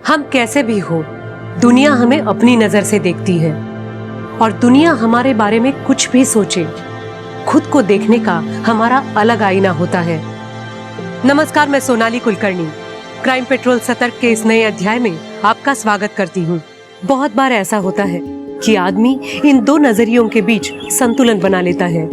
हम कैसे भी हो, दुनिया हमें अपनी नजर से देखती है और दुनिया हमारे बारे में कुछ भी सोचे, खुद को देखने का हमारा अलग आईना होता है। नमस्कार, मैं सोनाली कुलकर्णी क्राइम पेट्रोल सतर्क के इस नए अध्याय में आपका स्वागत करती हूँ। बहुत बार ऐसा होता है कि आदमी इन दो नजरियों के बीच संतुलन बना लेता है,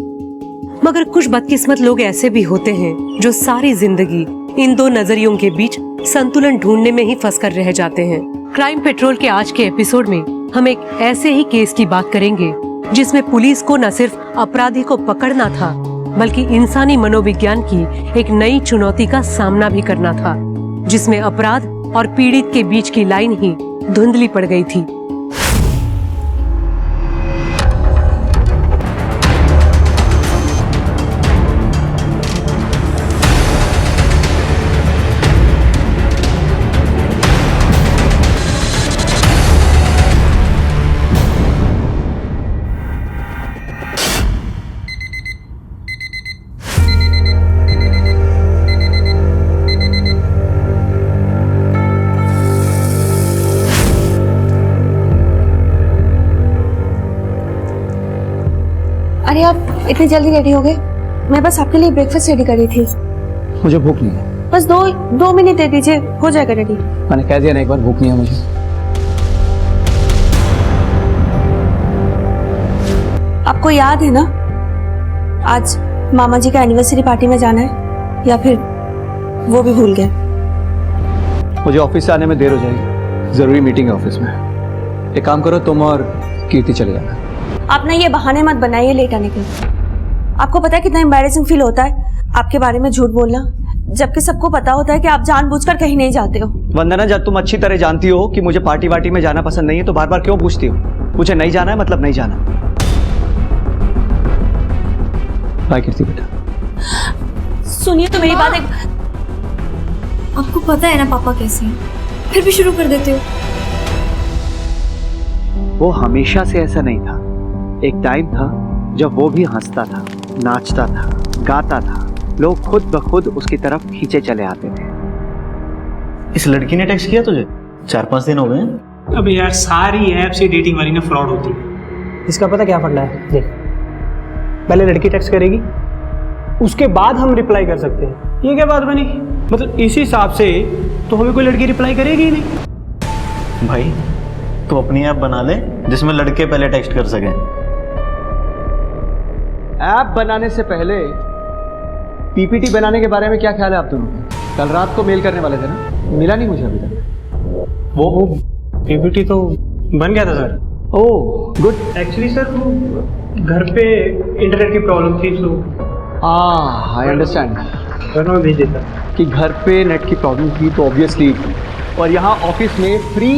मगर कुछ बदकिस्मत लोग ऐसे भी होते हैं जो सारी जिंदगी इन दो नजरियों के बीच संतुलन ढूंढने में ही फंस कर रह जाते हैं। क्राइम पेट्रोल के आज के एपिसोड में हम एक ऐसे ही केस की बात करेंगे जिसमें पुलिस को न सिर्फ अपराधी को पकड़ना था, बल्कि इंसानी मनोविज्ञान की एक नई चुनौती का सामना भी करना था, जिसमें अपराध और पीड़ित के बीच की लाइन ही धुंधली पड़ गई थी। अरे आप इतनी जल्दी रेडी हो गए? मैं बस आपके लिए ब्रेकफास्ट रेडी कर रही थी। मुझे भूख नहीं है। बस दो मिनट दे दीजिए, हो जाएगा रेडी। मैंने कह दिया ना एक बार, भूख नहीं है मुझे। आपको याद है ना, आज मामा जी का एनिवर्सरी पार्टी में जाना है, या फिर वो भी भूल गए? मुझे ऑफिस से आने में देर हो जाएगी, जरूरी मीटिंग है ऑफिस में। एक काम करो, तुम और कीर्ति चले जाना। आप ना ये बहाने मत बनाइए लेट आने के। आपको पता है कितना एम्बैरेसिंग फील होता है आपके बारे में झूठ बोलना, जबकि सबको पता होता है कि आप जानबूझकर कहीं नहीं जाते हो। वंदना, जब तुम अच्छी तरह जानती हो कि मुझे पार्टी वार्टी में जाना पसंद नहीं है, तो बार बार क्यों पूछती हो? मुझे नहीं जाना है मतलब नहीं जाना। बाय कीर्ति बेटा। सुनिए तो मेरी बात। आपको पता है ना पापा कैसे हैं, फिर भी शुरू कर देते हो। वो हमेशा से ऐसा नहीं था। एक टाइम था जब वो भी हंसता था, नाचता था, गाता था, लोग खुद ब खुद उसकी तरफ खींचे चले आते थे। इस लड़की ने टेक्स्ट किया तुझे? 4-5 दिन हो गए। अब यार सारी ऐप से डेटिंग वाली ना फ्रॉड होती है। इसका पता क्या फंडा है? देख, पहले लड़की टेक्स्ट करेगी, उसके बाद हम रिप्लाई कर सकते हैं। ये क्या बात बनी? मतलब इस हिसाब से तो हमें कोई लड़की रिप्लाई करेगी ही नहीं। भाई तू अपनी ऐप बना ले जिसमें लड़के पहले टेक्स्ट कर सकें। ऐप बनाने से पहले पीपीटी बनाने के बारे में क्या ख्याल है आप दोनों? कल रात को मेल करने वाले थे ना, मिला नहीं मुझे अभी तक। वो पीपीटी तो बन गया था sir. Oh good. Actually sir वो घर पे इंटरनेट की प्रॉब्लम थी, तो आई अंडरस्टैंड। वरना मैं भेज देता कि घर पे नेट की प्रॉब्लम थी तो ऑब्वियसली, और यहाँ ऑफिस में फ्री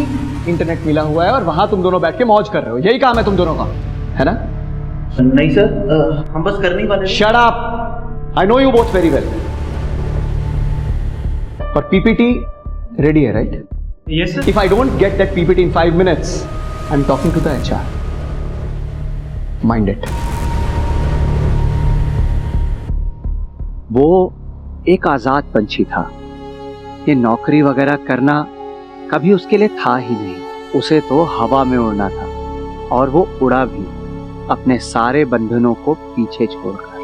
इंटरनेट मिला हुआ है और वहां तुम दोनों बैठ के मौज कर रहे हो। यही काम है तुम दोनों का, है ना? नहीं सर, हम बस कर नहीं पाते। Shut up, I know you both very well. और पीपीटी रेडी है, right? Yes sir. If I don't get that PPT in 5 minutes, I am talking to the HR. Mind it. वो एक आजाद पंछी था। ये नौकरी वगैरह करना कभी उसके लिए था ही नहीं। उसे तो हवा में उड़ना था, और वो उड़ा भी, अपने सारे बंधनों को पीछे छोड़कर।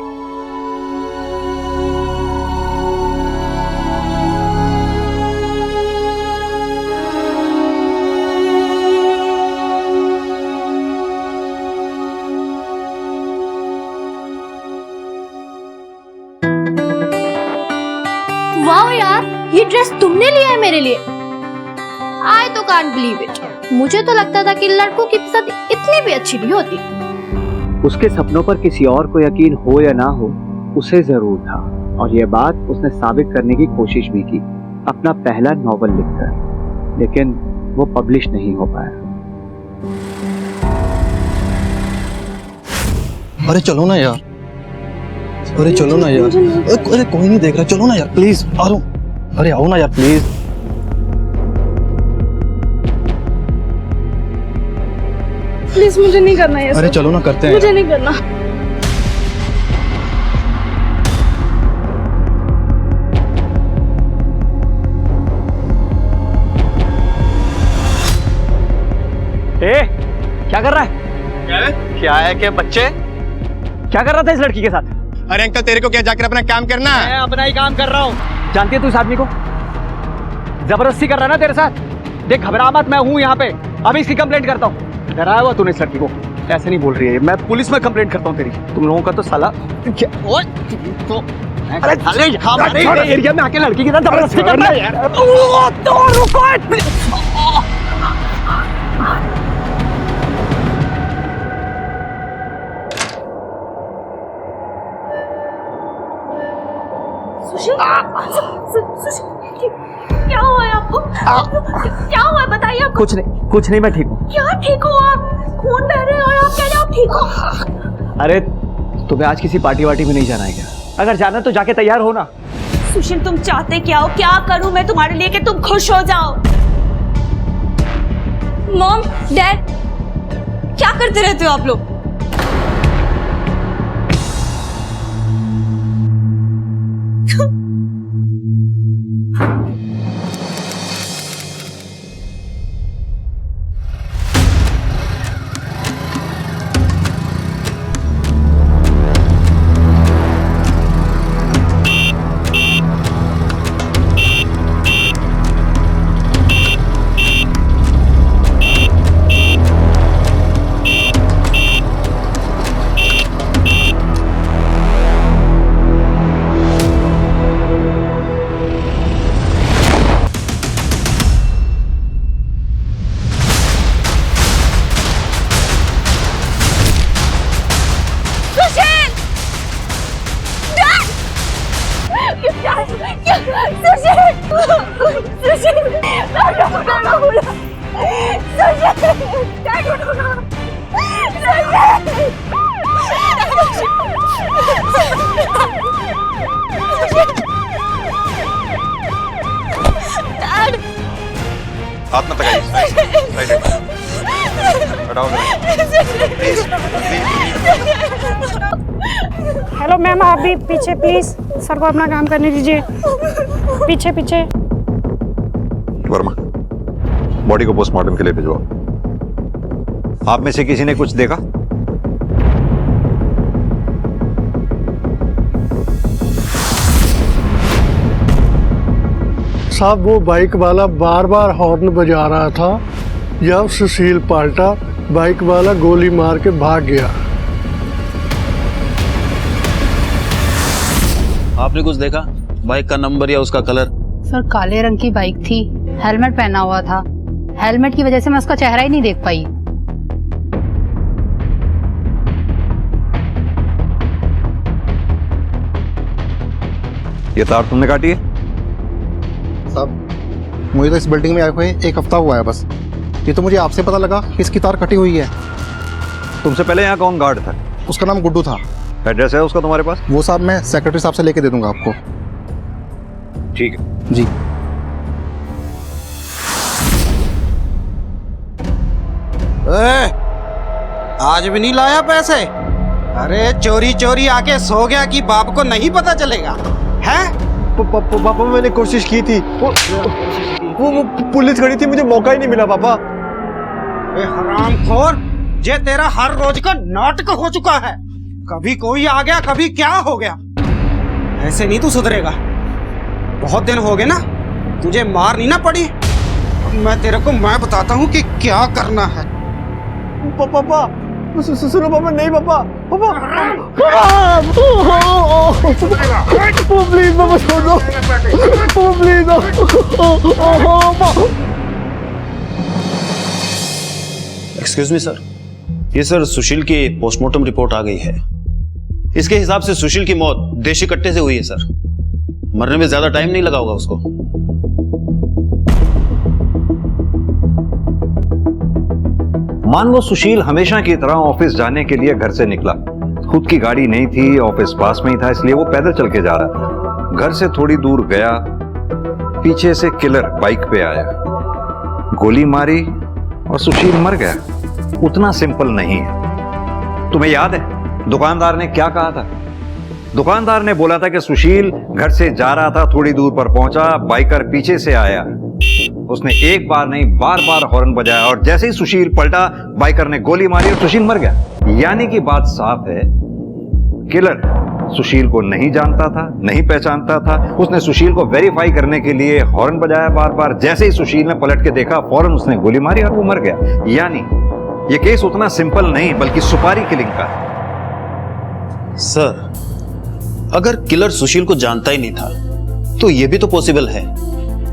वाओ यार, ये ड्रेस तुमने लिया है मेरे लिए? आई तो कांट बिलीव इट। मुझे तो लगता था कि लड़कों की पसंद इतनी भी अच्छी नहीं होती। उसके सपनों पर किसी और को यकीन हो या ना हो, उसे जरूर था, और यह बात उसने साबित करने की कोशिश भी की अपना पहला नॉवल लिखकर, लेकिन वो पब्लिश नहीं हो पाया। अरे चलो ना यार, अरे चलो ना यार, अरे कोई नहीं देख रहा, चलो ना यार प्लीज। अरे आओ ना यार प्लीज। प्लीज मुझे नहीं करना ये। अरे चलो ना, करते हैं। मुझे नहीं करना। क्या कर रहा है? क्या है कि बच्चे? क्या कर रहा था इस लड़की के साथ? अरे अंकल तेरे को क्या जाकर अपना काम करना है? मैं अपना ही काम कर रहा हूँ। जानती है तू इस आदमी को? जबरदस्ती कर रहा है ना तेरे साथ। देख घबरा मत, मैं हूँ यहाँ पे, अभी इसकी कंप्लेंट करता हूँ। डराया हुआ तूने इस लड़की को। ऐसे नहीं बोल रही है, मैं पुलिस में कंप्लेंट करता हूँ तेरी। तुम लोगों का तो साला अरे हमारे एरिया में आके लड़की के साथ जबरदस्ती कर रहा है यार। तो रुको। सुशील, सुशील, क्या हुआ है आपको? क्या हुआ है बताइए आपको? कुछ नहीं, मैं ठीक हूँ। क्या ठीक हो आप? खून बह रहे हैं और आप कह रहे हो आप ठीक हो? अरे तुम्हें आज किसी पार्टी वार्टी में नहीं जाना है क्या? अगर जाना है तो जाके तैयार हो ना। सुशील तुम चाहते क्या हो? क्या करूं मैं तुम्हारे लिए कि तुम खुश हो जाओ? मॉम, डैड, क्या करते रहते हो आप लोग? हाथ मत लगाइए। हटाओ। हेलो मैम, आप भी पीछे प्लीज, सर को अपना काम करने दीजिए। पीछे पीछे। वर्मा, बॉडी को पोस्टमार्टम के लिए भिजवाओ। आप में से किसी ने कुछ देखा? साहब वो बाइक वाला बार बार हॉर्न बजा रहा था। जब सुशील पाल्टा, बाइक वाला गोली मार के भाग गया। आपने कुछ देखा? बाइक का नंबर या उसका कलर? सर काले रंग की बाइक थी, हेलमेट पहना हुआ था। हेलमेट की वजह से मैं उसका चेहरा ही नहीं देख पाई। ये तार तुमने काटी है? साहब मुझे तो इस बिल्डिंग में आए हुए 1 हफ्ता हुआ है बस। ये तो मुझे आपसे पता लगा कि इसकी तार कटी हुई है। तुमसे पहले यहाँ कौन गार्ड था? उसका नाम गुड्डू था। एड्रेस है उसका तुम्हारे पास? वो साहब मैं सेक्रेटरी साहब से लेके दे दूंगा आपको। ठीक है जी। आज भी नहीं लाया पैसे? अरे चोरी चोरी आके सो गया कि बाप को नहीं पता चलेगा? हैं? पापा मैंने कोशिश की थी, वो पुलिस खड़ी थी, मुझे मौका ही नहीं मिला पापा। हरामखोर, ये तेरा हर रोज का नाटक हो चुका है। कभी कोई आ गया, कभी क्या हो गया। ऐसे नहीं तू सुधरेगा। बहुत दिन हो गए ना, तुझे मार नहीं ना पड़ी। मैं तेरे को मैं बताता हूँ कि क्या करना है। पापा सुनो पापा, नहीं पापा, पापा प्लीज पापा छोड़ दो प्लीज। एक्सक्यूज मी सर, ये सर सुशील की पोस्टमार्टम रिपोर्ट आ गई है। इसके हिसाब से सुशील की मौत देशी कट्टे से हुई है सर। मरने में ज्यादा टाइम नहीं लगा होगा उसको। मान लो सुशील हमेशा की तरह ऑफिस जाने के लिए घर से निकला। खुद की गाड़ी नहीं थी, ऑफिस पास में ही था, इसलिए वो पैदल चल के जा रहा था। घर से थोड़ी दूर गया, पीछे से किलर बाइक पे आया, गोली मारी और सुशील मर गया। उतना सिंपल नहीं है। तुम्हें याद है दुकानदार ने क्या कहा था? दुकानदार ने बोला था कि सुशील घर से जा रहा था, थोड़ी दूर पर पहुंचा, बाइकर पीछे से आया, उसने एक बार नहीं बार बार हॉर्न बजाया और जैसे ही सुशील पलटा बाइकर ने गोली मारी और सुशील मर गया। यानी कि बात साफ है, किलर सुशील को नहीं जानता था, नहीं पहचानता था। उसने सुशील को वेरीफाई करने के लिए हॉर्न बजाया बार बार। जैसे ही सुशील ने पलट के देखा, फौरन उसने गोली मारी और वो मर गया। यानी ये केस उतना सिंपल नहीं बल्कि सुपारी किलिंग का है। सर, अगर किलर सुशील को जानता ही नहीं था तो यह भी तो पॉसिबल है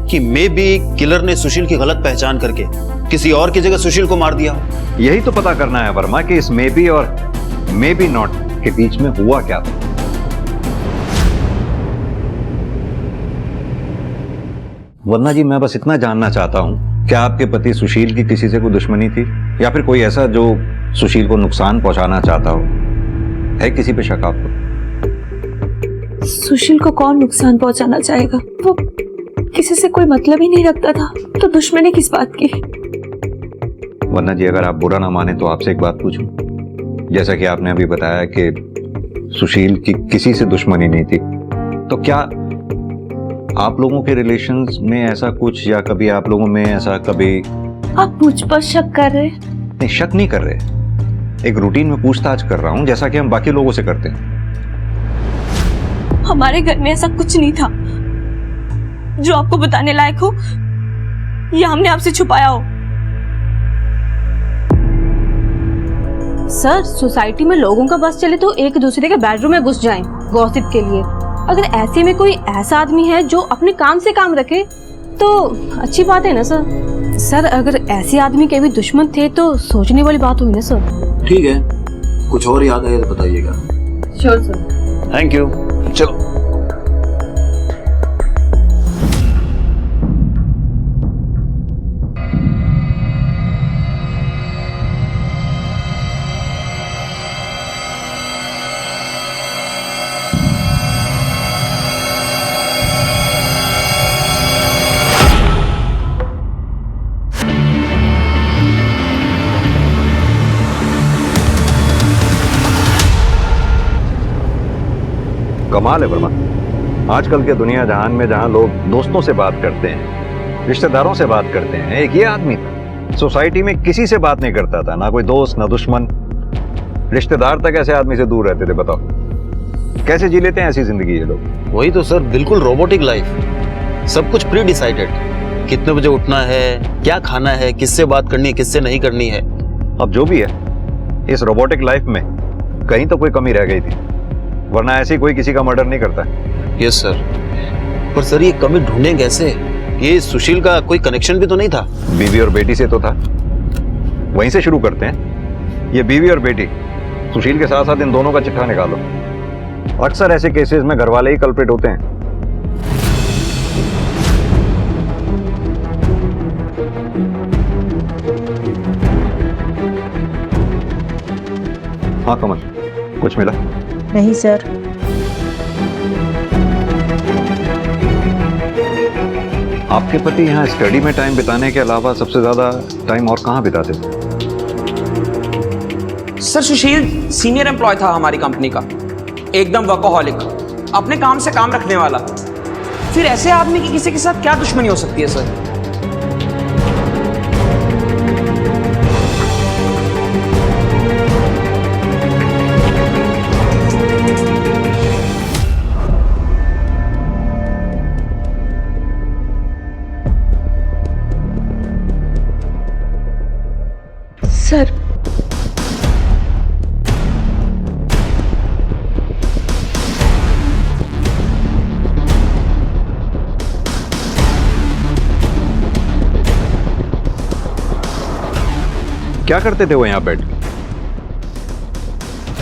कि मे बी किलर ने सुशील की गलत पहचान करके किसी और की जगह सुशील को मार दिया। यही तो पता करना है वर्मा कि इस मे बी और मे बी नॉट के बीच में हुआ क्या था। वर्मा जी, मैं बस इतना जानना चाहता हूं, क्या आपके पति सुशील की किसी से कोई दुश्मनी थी या फिर कोई ऐसा जो सुशील को नुकसान पहुंचाना चाहता हो? है किसी पे शक आपको? सुशील को कौन नुकसान पहुंचाना चाहेगा? वो किसी से कोई मतलब ही नहीं रखता था, तो दुश्मनी किस बात की? वर्मा जी, अगर आप बुरा ना माने तो आपसे एक बात पूछूं। जैसा कि आपने अभी बताया कि सुशील की किसी से दुश्मनी नहीं थी, तो क्या आप लोगों के रिलेशंस में ऐसा कुछ, या कभी आप लोगों में ऐसा कभी? आप मुझ पर शक कर रहे? नहीं, शक नहीं कर रहे, एक रूटीन में पूछताछ कर रहा हूं जैसा कि हम बाकी लोगों से करते हैं। हमारे घर में ऐसा कुछ नहीं था जो आपको बताने लायक हो या हमने आपसे छुपाया हो। सर, सोसाइटी में लोगों का बस चले तो एक दूसरे के बेडरूम में घुस जाएं गॉसिप के लिए। अगर ऐसे में कोई ऐसा आदमी है जो अपने काम से काम रखे तो अच्छी बात है ना सर। सर, अगर ऐसे आदमी के भी दुश्मन थे तो सोचने वाली बात हुई ना सर। ठीक है, कुछ और याद आए तो बताइएगा। Sure sir. Thank you. चलो। कमाल है वर्मा, आजकल के दुनिया जहान में जहां लोग दोस्तों से बात करते हैं, रिश्तेदारों से बात करते हैं, एक ये आदमी था सोसाइटी में किसी से बात नहीं करता था, ना कोई दोस्त ना दुश्मन, रिश्तेदार तक ऐसे आदमी से दूर रहते थे। बताओ कैसे जी लेते हैं ऐसी जिंदगी ये लोग? वही तो सर, बिल्कुल रोबोटिक लाइफ, सब कुछ प्री डिसाइडेड, कितने बजे उठना है, क्या खाना है, किससे बात करनी है, किससे नहीं करनी है। अब जो भी है, इस रोबोटिक लाइफ में कहीं तो कोई कमी रह गई थी, वरना ऐसे कोई किसी का मर्डर नहीं करता। यस सर, पर सर ये कमी ढूंढें कैसे? ये सुशील का कोई कनेक्शन भी तो नहीं था? बीवी और बेटी से तो था, वहीं से शुरू करते हैं। ये बीवी और बेटी, सुशील के साथ साथ इन दोनों का चिट्ठा निकालो। अक्सर ऐसे केसेस में घर वाले ही कल्प्रिट होते हैं। हाँ कमल, कुछ मिला? नहीं सर। आपके पति यहाँ स्टडी में टाइम बिताने के अलावा सबसे ज्यादा टाइम और कहाँ बिताते थे? सर, सुशील सीनियर एम्प्लॉय था हमारी कंपनी का, एकदम वर्कोहॉलिक, अपने काम से काम रखने वाला। फिर ऐसे आदमी की किसी के साथ क्या दुश्मनी हो सकती है सर? सर, क्या करते थे वो यहाँ बैठ?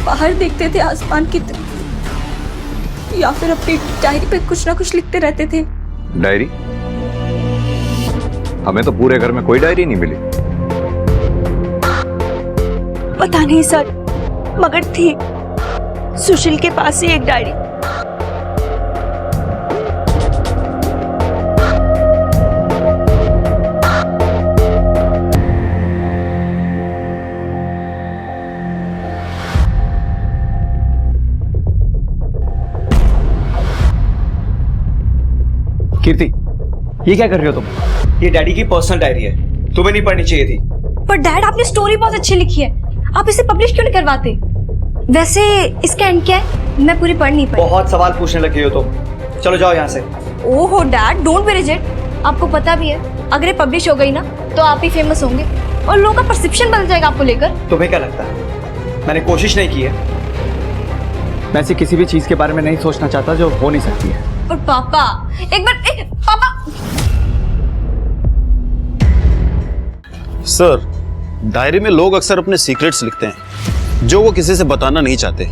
बाहर देखते थे आसमान की तरफ, या फिर अपनी डायरी पे कुछ ना कुछ लिखते रहते थे। डायरी? हमें तो पूरे घर में कोई डायरी नहीं मिली। पता नहीं सर, मगर थी सुशील के पास ही एक डायरी। कीर्ति, ये क्या कर रही हो तुम? ये डैडी की पर्सनल डायरी है, तुम्हें नहीं पढ़नी चाहिए थी। पर डैड आपने स्टोरी बहुत अच्छी लिखी है, आप इसे पब्लिश क्यों नहीं करवाते? वैसे इसका एंड क्या है? मैं पूरी पढ़ नहीं पाई। बहुत सवाल पूछने लगी हो तुम, चलो जाओ यहाँ से। ओहो डैड, डोंट बी रिजिड। आपको पता भी है अगर ये पब्लिश हो गई ना तो आप ही फेमस होंगे और लोगों का परसेप्शन बदल जाएगा आपको लेकर। तुम्हें क्या लगता है मैंने कोशिश नहीं की है? मैं ऐसी किसी भी चीज के बारे में नहीं सोचना चाहता जो हो नहीं सकती है। और पापा एक बार पापा। सर, डायरी में लोग अक्सर अपने सीक्रेट्स लिखते हैं जो वो किसी से बताना नहीं चाहते।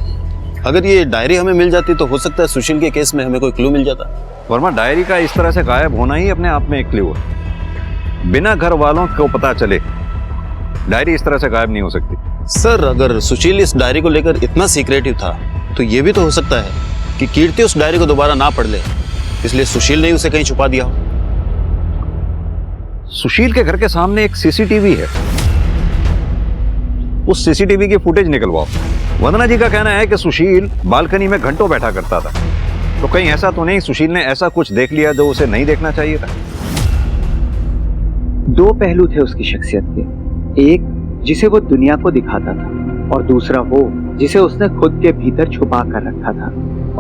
अगर ये डायरी हमें मिल जाती तो हो सकता है सुशील के केस में हमें कोई क्लू मिल जाता। वर्मा, डायरी का इस तरह से गायब होना ही अपने आप में एक क्लू है। बिना घर वालों को पता चले डायरी इस तरह से गायब नहीं हो सकती। सर, अगर सुशील इस डायरी को लेकर इतना सीक्रेटिव था तो ये भी तो हो सकता है कि कीर्ति उस डायरी को दोबारा ना पढ़ ले, इसलिए सुशील ने उसे कहीं छुपा दिया हो। सुशील के घर के सामने एक सीसीटीवी है, उस सीसीटीवी की फुटेज निकलवाओ। वंदना जी का कहना है कि सुशील बालकनी में घंटों बैठा करता था, तो कहीं ऐसा तो नहीं सुशील ने ऐसा कुछ देख लिया जो उसे नहीं देखना चाहिए था? दो पहलू थे उसकी शख्सियत के, एक जिसे वो दुनिया को दिखाता था और दूसरा वो जिसे उसने खुद के भीतर छुपा कर रखा था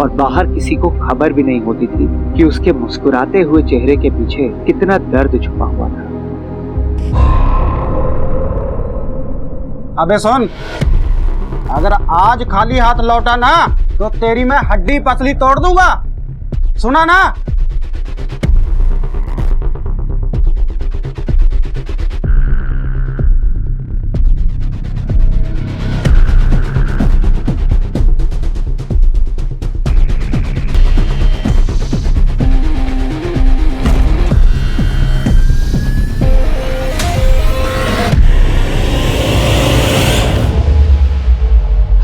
और बाहर किसी को खबर भी नहीं होती थी कि उसके मुस्कुराते हुए चेहरे के पीछे कितना दर्द छुपा हुआ था। अबे सुन, अगर आज खाली हाथ लौटा ना तो तेरी मैं हड्डी पसली तोड़ दूंगा, सुना ना?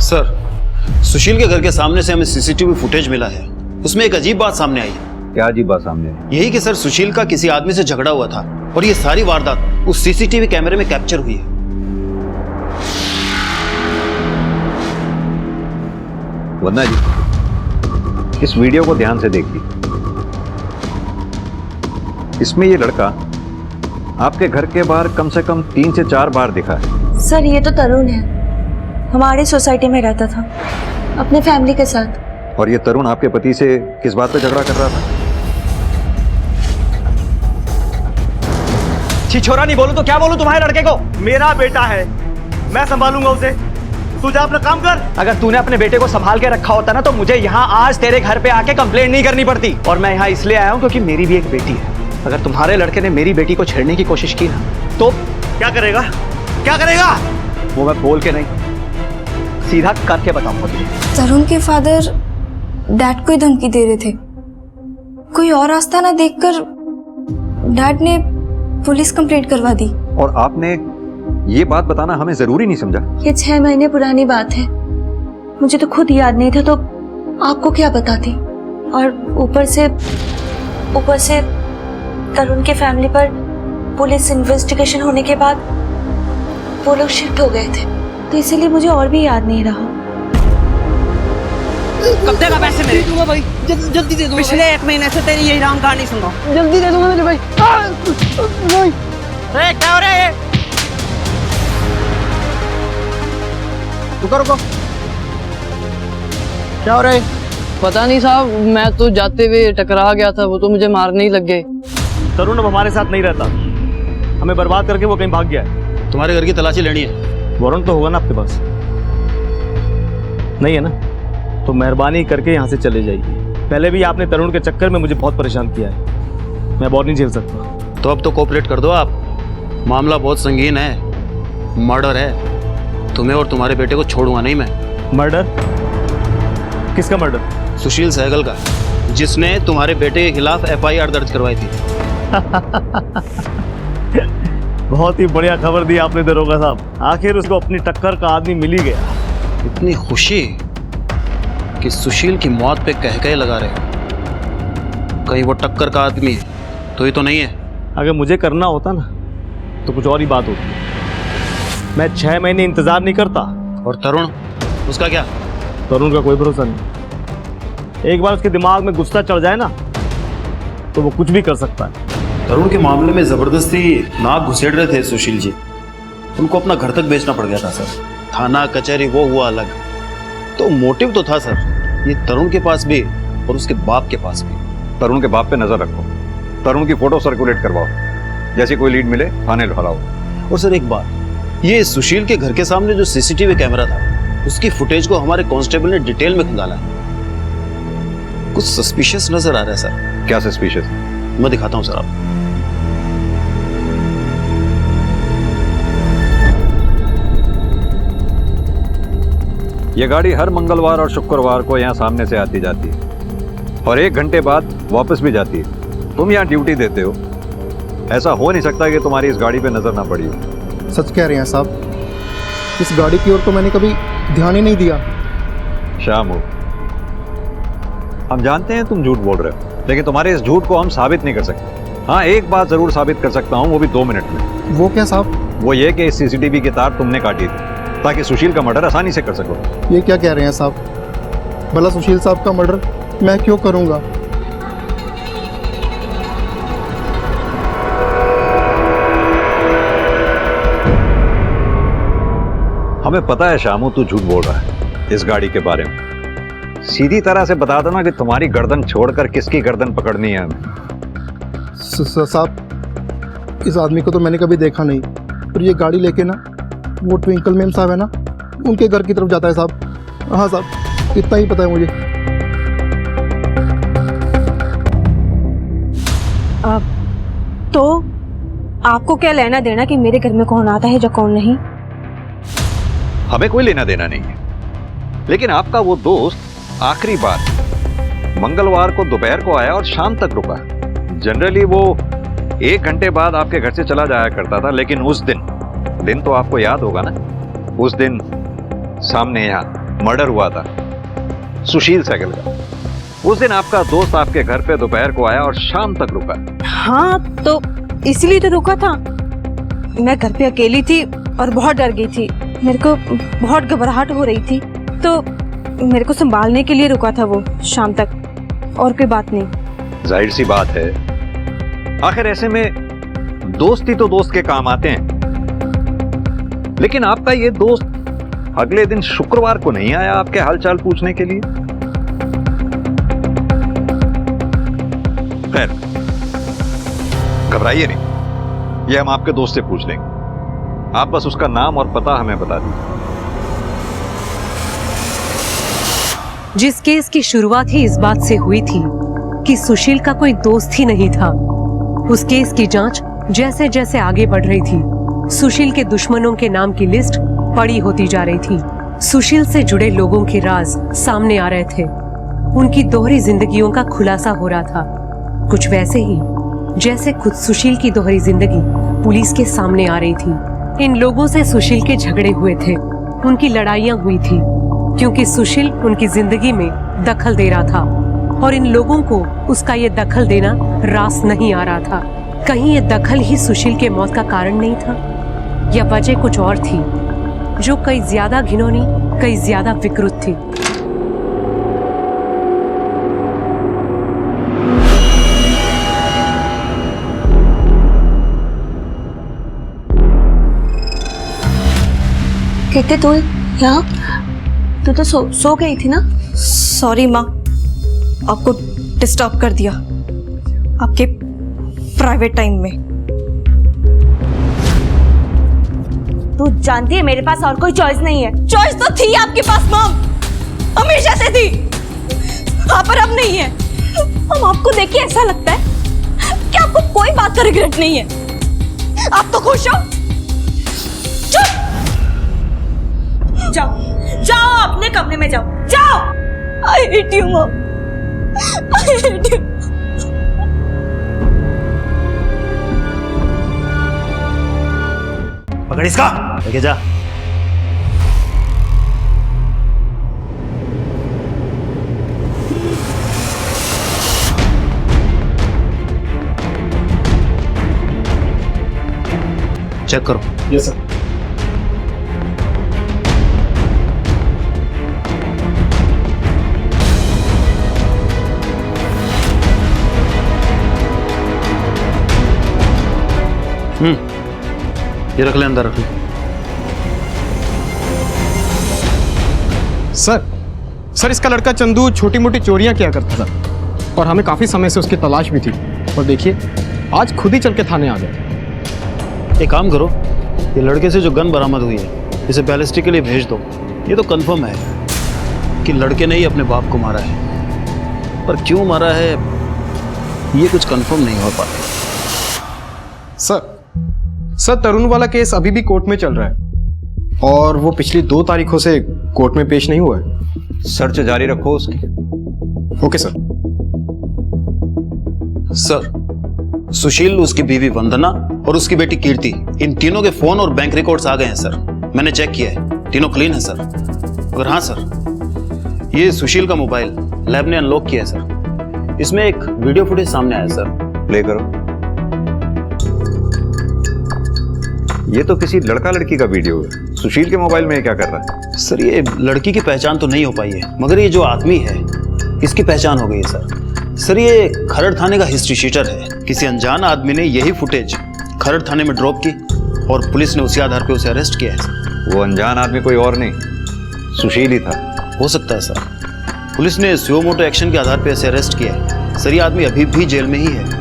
सर, सुशील के घर के सामने से हमें सीसीटीवी फुटेज मिला है, उसमें एक अजीब बात सामने आई है। क्या अजीब बात सामने आई? यही कि सर सुशील का किसी आदमी से झगड़ा हुआ था और ये सारी वारदात उस सीसीटीवी कैमरे में कैप्चर हुई है। वंदना जी, इस वीडियो को ध्यान से देखिए। इसमें ये लड़का आपके घर के बाहर कम से कम 3 से 4 बार दिखा है। सर, ये तो तरुण है, हमारी सोसाइटी में रहता था अपने फैमिली के साथ। और ये तरुण आपके पति से किस बात पे झगड़ा कर रहा था? छिछोरा नहीं बोलूं तो क्या बोलूं तुम्हारे लड़के को? मेरा बेटा है, मैं संभालूंगा उसे, तू जा अपना काम कर। अगर तूने अपने बेटे को संभाल के रखा होता ना तो मुझे यहाँ आज तेरे घर पे आके कंप्लेंट नहीं करनी पड़ती। और मैं यहाँ इसलिए आया हूँ क्योंकि मेरी भी एक बेटी है। अगर तुम्हारे लड़के ने मेरी बेटी को छेड़ने की कोशिश की ना तो क्या करेगा? क्या करेगा वो मैं बोल के नहीं, सीधा करके बताऊंगा तुझे। तरुण के फादर डैड को ही धमकी दे रहे थे। कोई और रास्ता ना देखकर डैड ने पुलिस कंप्लेंट करवा दी। और आपने ये बात बताना हमें जरूरी नहीं समझा? ये 6 महीने पुरानी बात है, मुझे तो खुद याद नहीं था तो आपको क्या बताती। और ऊपर से तरुण के फैमिली पर पुलिस इन्वेस्टिगेशन होने के बाद वो लोग शिफ्ट हो गए थे, तो इसीलिए मुझे और भी याद नहीं रहा। कब देगा पैसे मेरे? दूंगा भाई, जल्दी दे दूंगा। पिछले 1 महीने से तेरी यही राम कहानी सुन रहा हूं। जल्दी दे दूंगा मेरे भाई। क्या हो रहा है? रुको, क्या हो रहा है? पता नहीं साहब, मैं तो जाते हुए टकरा गया था, वो तो मुझे मारने ही लग गए। तरुण अब हमारे साथ नहीं रहता, हमें बर्बाद करके वो कहीं भाग गया है। तुम्हारे घर की तलाशी लेनी है, वारंट तो होगा ना आपके पास? नहीं है ना? तो मेहरबानी करके यहाँ से चले जाइए। पहले भी आपने तरुण के चक्कर में मुझे बहुत परेशान किया है, मैं और नहीं झेल सकता। तो अब तो कोऑपरेट कर दो आप, मामला बहुत संगीन है, मर्डर है। तुम्हें और तुम्हारे बेटे को छोड़ूंगा नहीं मैं। मर्डर? किसका मर्डर? सुशील सहगल का, जिसने तुम्हारे बेटे के खिलाफ FIR दर्ज करवाई थी। बहुत ही बढ़िया खबर दी आपने दरोगा साहब, आखिर उसको अपनी टक्कर का आदमी मिल ही गया। इतनी खुशी कि सुशील की मौत पे कह लगा रहे हो, कहीं वो टक्कर का आदमी तो ही तो नहीं है। अगर मुझे करना होता ना तो कुछ और ही बात होती। मैं 6 महीने इंतजार नहीं करता। और तरुण, उसका क्या? तरुण का कोई भरोसा नहीं, एक बार उसके दिमाग में गुस्सा चढ़ जाए ना तो वो कुछ भी कर सकता है। तरुण के मामले में जबरदस्ती नाक घुसेड़ रहे थे सुशील जी। उनको अपना घर तक बेचना पड़ गया था सर। थाना कचहरी वो हुआ अलग, तो मोटिव तो था सर, ये तरुण के पास भी और उसके बाप के पास भी। तरुण के बाप पे नजर रखो, तरुण की फोटो सर्कुलेट करवाओ, जैसी कोई लीड मिले थाने लौटाओ। और सर एक बात, ये सुशील के घर के सामने जो सीसीटीवी कैमरा था, उसकी फुटेज को हमारे कांस्टेबल ने डिटेल में खंगाला है। कुछ सस्पिशियस नजर आ रहा है सर। क्या सस्पिशियस? मैं दिखाता हूं सर आपको। ये गाड़ी हर मंगलवार और शुक्रवार को यहाँ सामने से आती जाती है और 1 घंटे बाद वापस भी जाती है। तुम यहाँ ड्यूटी देते हो, ऐसा हो नहीं सकता कि तुम्हारी इस गाड़ी पे नजर ना पड़ी हो। सच कह रहे हैं साहब, इस गाड़ी की ओर तो मैंने कभी ध्यान ही नहीं दिया। शाम हो, हम जानते हैं तुम झूठ बोल रहे हो, लेकिन तुम्हारे इस झूठ को हम साबित नहीं कर सकते। हाँ, एक बात जरूर साबित कर सकता हूँ, वो भी 2 मिनट में। वो क्या साहब? वो ये कि इस सीसीटीवी की तार तुमने काटी थी ताकि सुशील का मर्डर आसानी से कर सको। ये क्या कह रहे हैं साहब? भला सुशील साहब का मर्डर मैं क्यों करूंगा? हमें पता है शामू तू झूठ बोल रहा है इस गाड़ी के बारे में। सीधी तरह से बता दो ना कि तुम्हारी गर्दन छोड़कर किसकी गर्दन पकड़नी है हमें। साहब, इस आदमी को तो मैंने कभी देखा नहीं, और ये गाड़ी लेके ना वो ट्विंकल मैम साहब है ना, उनके घर की तरफ जाता है साहब। हाँ साहब, इतना ही पता है मुझे। तो आपको क्या लेना देना कि मेरे घर में कौन आता है या कौन नहीं? हमें कोई लेना देना नहीं है, लेकिन आपका वो दोस्त आखिरी बार मंगलवार को दोपहर को आया और शाम तक रुका। जनरली वो 1 घंटे बाद आपके घर से चला जाया करता था, लेकिन उस दिन तो आपको याद होगा ना, उस दिन सामने यहाँ मर्डर हुआ था सुशील सहगल का। उस दिन आपका दोस्त आपके घर पे दोपहर को आया और शाम तक रुका। हाँ, तो इसलिए तो रुका था। मैं घर पे अकेली थी और बहुत डर गई थी, मेरे को बहुत घबराहट हो रही थी, तो मेरे को संभालने के लिए रुका था वो शाम तक, और कोई बात नहीं। जाहिर सी बात है, आखिर ऐसे में दोस्ती तो दोस्त के काम आते हैं, लेकिन आपका ये दोस्त अगले दिन शुक्रवार को नहीं आया आपके हालचाल पूछने के लिए। खैर, घबराइए नहीं, ये हम आपके दोस्त से पूछ लेंगे। आप बस उसका नाम और पता हमें बता दीजिए। जिस केस की शुरुआत ही इस बात से हुई थी कि सुशील का कोई दोस्त ही नहीं था, उस केस की जांच जैसे जैसे आगे बढ़ रही थी, सुशील के दुश्मनों के नाम की लिस्ट बड़ी होती जा रही थी। सुशील से जुड़े लोगों के राज सामने आ रहे थे, उनकी दोहरी जिंदगियों का खुलासा हो रहा था, कुछ वैसे ही जैसे खुद सुशील की दोहरी जिंदगी पुलिस के सामने आ रही थी। इन लोगों से सुशील के झगड़े हुए थे, उनकी लड़ाइयां हुई थी, क्योंकि सुशील उनकी जिंदगी में दखल दे रहा था और इन लोगों को उसका ये दखल देना रास नहीं आ रहा था। कहीं ये दखल ही सुशील के मौत का कारण नहीं था, या वजह कुछ और थी जो कई ज्यादा घिनौनी, कई ज्यादा विकृत थी। कहते तू यहाँ, तू तो सो गई थी ना? सॉरी माँ, आपको डिस्टर्ब कर दिया आपके प्राइवेट टाइम में। तू जानती है मेरे पास और कोई चॉइस नहीं है। चॉइस तो थी आपके पास मॉम, हमेशा से थी, हाँ पर अब नहीं है। हम आपको देख के ऐसा लगता है कि आपको कोई बात का रिग्रेट नहीं है। आप तो खुश हो। चुप, जाओ जाओ अपने कमरे में जाओ, जाओ। I hate you mom, I hate you. पकड़ इसका, लेके जा। चेक करो। Yes sir. ये रख ले, अंदर रख ले। सर इसका लड़का चंदू छोटी मोटी चोरियां किया करता था और हमें काफी समय से उसकी तलाश भी थी। और देखिए आज खुद ही चल के थाने आ गए। एक काम करो, ये लड़के से जो गन बरामद हुई है इसे बैलिस्टिक के लिए भेज दो। ये तो कंफर्म है कि लड़के ने ही अपने बाप को मारा है, पर क्यों मारा है ये कुछ कंफर्म नहीं हो पाता। सर तरुण वाला केस अभी भी कोर्ट में चल रहा है और वो पिछली 2 तारीखों से कोर्ट में पेश नहीं हुआ है। सर्च जारी रखो उसकी। Okay sir. सर, सुशील, उसकी बीवी वंदना और उसकी बेटी कीर्ति, इन तीनों के फोन और बैंक रिकॉर्ड्स आ गए हैं सर। मैंने चेक किया है, तीनों क्लीन है सर। और हाँ सर, ये सुशील का मोबाइल लैब ने अनलॉक किया है सर। इसमें एक वीडियो फुटेज सामने आया सर। प्ले करो। ये तो किसी लड़का लड़की का वीडियो है। सुशील के मोबाइल में ये क्या कर रहा है? सर, ये लड़की की पहचान तो नहीं हो पाई है, मगर ये जो आदमी है इसकी पहचान हो गई है सर। सर, ये खरड़ थाने का हिस्ट्री शीटर है। किसी अनजान आदमी ने यही फुटेज खरड़ थाने में ड्रॉप की और पुलिस ने उसी आधार पे उसे अरेस्ट किया है सर। वो अनजान आदमी कोई और नहीं, सुशील ही था। हो सकता है सर। पुलिस ने सुओ मोटो एक्शन के आधार पे इसे अरेस्ट किया है सर। ये आदमी अभी भी जेल में ही है।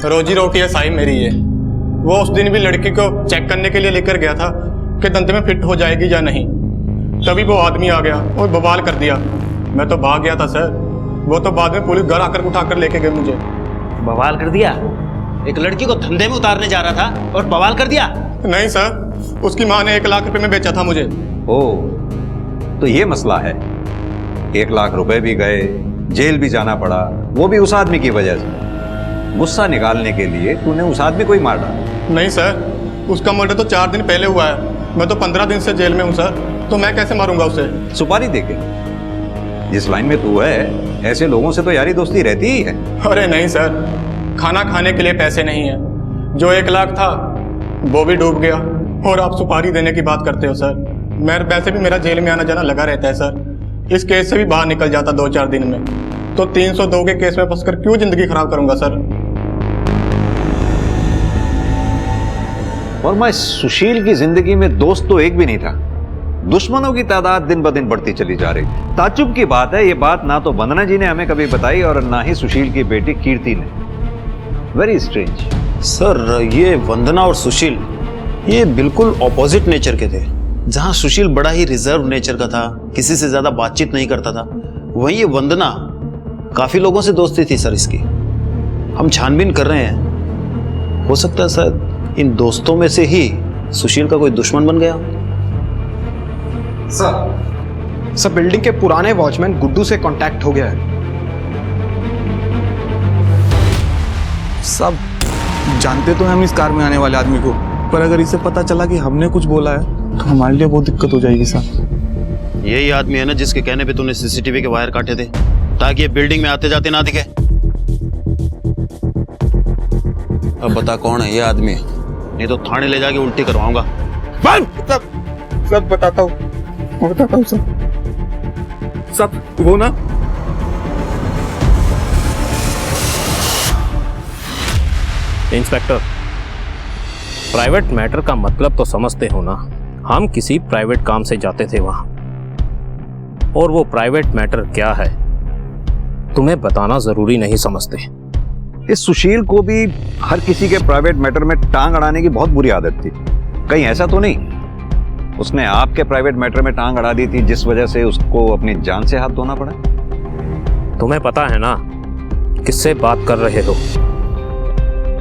रोजी रोटी है साई मेरी ये। वो उस दिन भी लड़की को चेक करने के लिए लेकर गया था कि दंत में फिट हो जाएगी या नहीं। तभी वो आदमी आ गया और बवाल कर दिया। मैं तो भाग गया था सर। वो तो बाद में पुलिस घर आकर उठाकर लेके गए मुझे। बवाल कर दिया? एक लड़की को धंधे में उतारने जा रहा था और बवाल कर दिया? नहीं सर, उसकी माँ ने 1 लाख रुपए में बेचा था मुझे। ओह, तो ये मसला है। 1 लाख रुपए भी गए, जेल भी जाना पड़ा, वो भी उस आदमी की वजह से। गुस्सा निकालने के लिए तूने उस आदमी को ही मार डाला। नहीं सर, उसका मर्डर तो 4 दिन पहले हुआ है। मैं तो 15 दिन से जेल में हूँ सर, तो मैं कैसे मारूंगा उसे? सुपारी देके? जिस लाइन में तू है ऐसे लोगों से तो यारी दोस्ती रहती ही है। अरे नहीं सर, खाना खाने के लिए पैसे नहीं है। जो 1 लाख था वो भी डूब गया और आप सुपारी देने की बात करते हो सर। मैं वैसे भी मेरा जेल में आना जाना लगा रहता है सर। इस केस से भी बाहर निकल जाता 2-4 दिन में, तो 302 के केस में फंसकर क्यों जिंदगी खराब करूंगा सर? और मैं सुशील की जिंदगी में दोस्त तो एक भी नहीं था। दुश्मनों की तादाद दिन ब दिन बढ़ती चली जा रही। ताज्जुब की बात है, ये बात ना तो वंदना जी ने हमें कभी बताई और ना ही सुशील की बेटी कीर्ति ने। Very strange. सर, ये वंदना और सुशील ये बिल्कुल ऑपोजिट नेचर के थे। जहां सुशील बड़ा ही रिजर्व नेचर का था, किसी से ज्यादा बातचीत नहीं करता था, वहीं ये वंदना काफी लोगों से दोस्ती थी सर इसकी। हम छानबीन कर रहे हैं, हो सकता है सर इन दोस्तों में से ही सुशील का कोई दुश्मन बन गया। सर बिल्डिंग के पुराने वॉचमैन गुड्डू से कांटेक्ट हो गया है। सब जानते तो हैं हम इस कार में आने वाले आदमी को, पर अगर इसे पता चला कि हमने कुछ बोला है तो हमारे लिए बहुत दिक्कत हो जाएगी सर। यही आदमी है ना जिसके कहने पे तूने सीसीटीवी के वायर काटे थे ताकि ये बिल्डिंग में आते जाते ना दिखे? अब बता कौन है ये आदमी, नहीं तो थाने ले जाके उल्टी करवाऊंगा। सब बताता हूँ सर। सब वो ना, इंस्पेक्टर, प्राइवेट मैटर का मतलब तो समझते हो ना। हम किसी प्राइवेट काम से जाते थे वहां, और वो प्राइवेट मैटर क्या है तुम्हें बताना जरूरी नहीं समझते। इस सुशील को भी हर किसी के प्राइवेट मैटर में टांग अड़ाने की बहुत बुरी आदत थी। कहीं ऐसा तो नहीं उसने आपके प्राइवेट मैटर में टांग अड़ा दी थी जिस वजह से उसको अपनी जान से हाथ धोना पड़ा? तुम्हें पता है ना किससे बात कर रहे हो?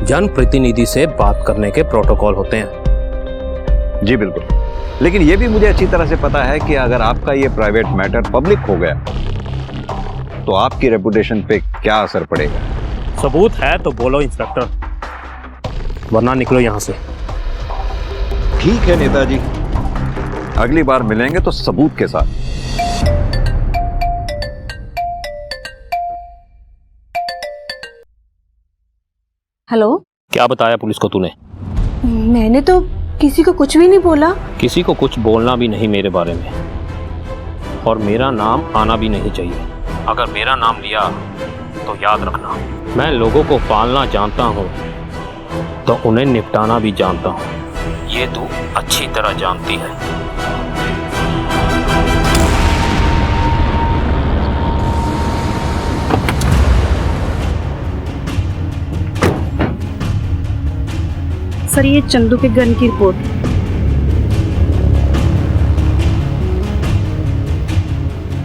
जनप्रतिनिधि से बात करने के प्रोटोकॉल होते हैं। जी बिल्कुल, लेकिन यह भी मुझे अच्छी तरह से पता है कि अगर आपका ये प्राइवेट मैटर पब्लिक हो गया तो आपकी रेपुटेशन पे क्या असर पड़ेगा। सबूत है तो बोलो इंस्पेक्टर, वरना निकलो यहां से। ठीक है नेताजी, अगली बार मिलेंगे तो सबूत के साथ। हेलो, क्या बताया पुलिस को तूने? मैंने तो किसी को कुछ भी नहीं बोला। किसी को कुछ बोलना भी नहीं मेरे बारे में, और मेरा नाम आना भी नहीं चाहिए। अगर मेरा नाम लिया तो याद रखना मैं लोगों को पालना जानता हूँ तो उन्हें निपटाना भी जानता हूँ। ये तू अच्छी तरह जानती है। सर ये चंदू के गन की रिपोर्ट।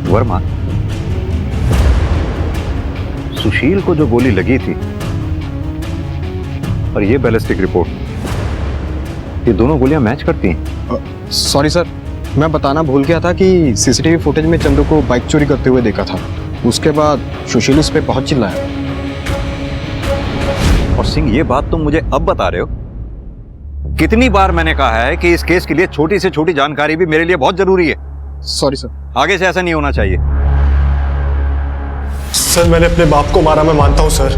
वर्मा, सुशील को जो गोली लगी थी और ये बैलिस्टिक रिपोर्ट, ये दोनों गोलियां मैच करती हैं। सॉरी सर, मैं बताना भूल गया था कि सीसीटीवी फुटेज में चंदू को बाइक चोरी करते हुए देखा था। उसके बाद सुशील उस पर बहुत चिल्लाया। और सिंह, ये बात तुम मुझे अब बता रहे हो? कितनी बार मैंने कहा है कि इस केस के लिए छोटी से छोटी जानकारी भी मेरे लिए बहुत जरूरी है। Sorry sir. आगे से ऐसा नहीं होना चाहिए। सर मैंने अपने बाप को मारा, मैं मानता हूँ सर,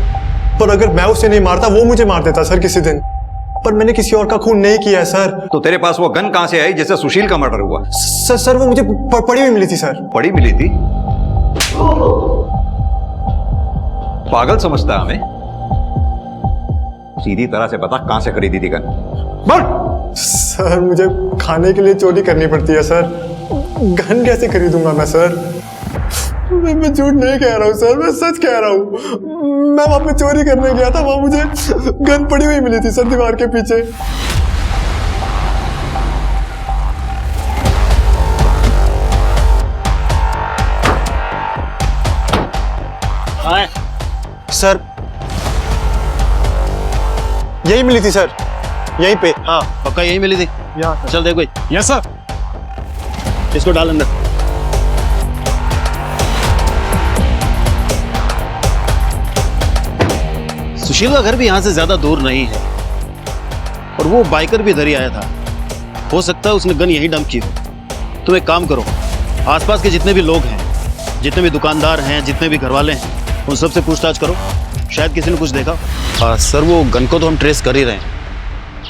पर अगर मैं उसे नहीं मारता वो मुझे मार देता सर किसी दिन। पर मैंने किसी और का खून नहीं किया है सर। तो तेरे पास वो गन कहां से आई जिससे सुशील का मर्डर हुआ? सर वो मुझे पड़ी हुई मिली थी सर। पड़ी मिली थी? पागल समझता है हमें? सीधी तरह से बता, कहां से खरीदी थी गन? सर मुझे खाने के लिए चोरी करनी पड़ती है सर, गन कैसे खरीदूंगा मैं सर? मैं झूठ नहीं कह रहा हूँ सर, मैं सच कह रहा हूँ। मैं वहां पे चोरी करने गया था, वहां मुझे गन पड़ी हुई मिली थी सर दीवार के पीछे। हाँ सर, यही मिली थी सर, यहीं पे। हाँ पक्का यही मिली थी। चल देखो। यस सर, इसको डाल अंदर। सुशील का घर भी यहाँ से ज्यादा दूर नहीं है और वो बाइकर भी इधर ही आया था। हो सकता है उसने गन यही डंप की हो। तुम एक काम करो, आसपास के जितने भी लोग हैं, जितने भी दुकानदार हैं, जितने भी घरवाले हैं, उन सबसे पूछताछ करो, शायद किसी ने कुछ देखा। सर वो गन को तो हम ट्रेस कर ही रहे हैं,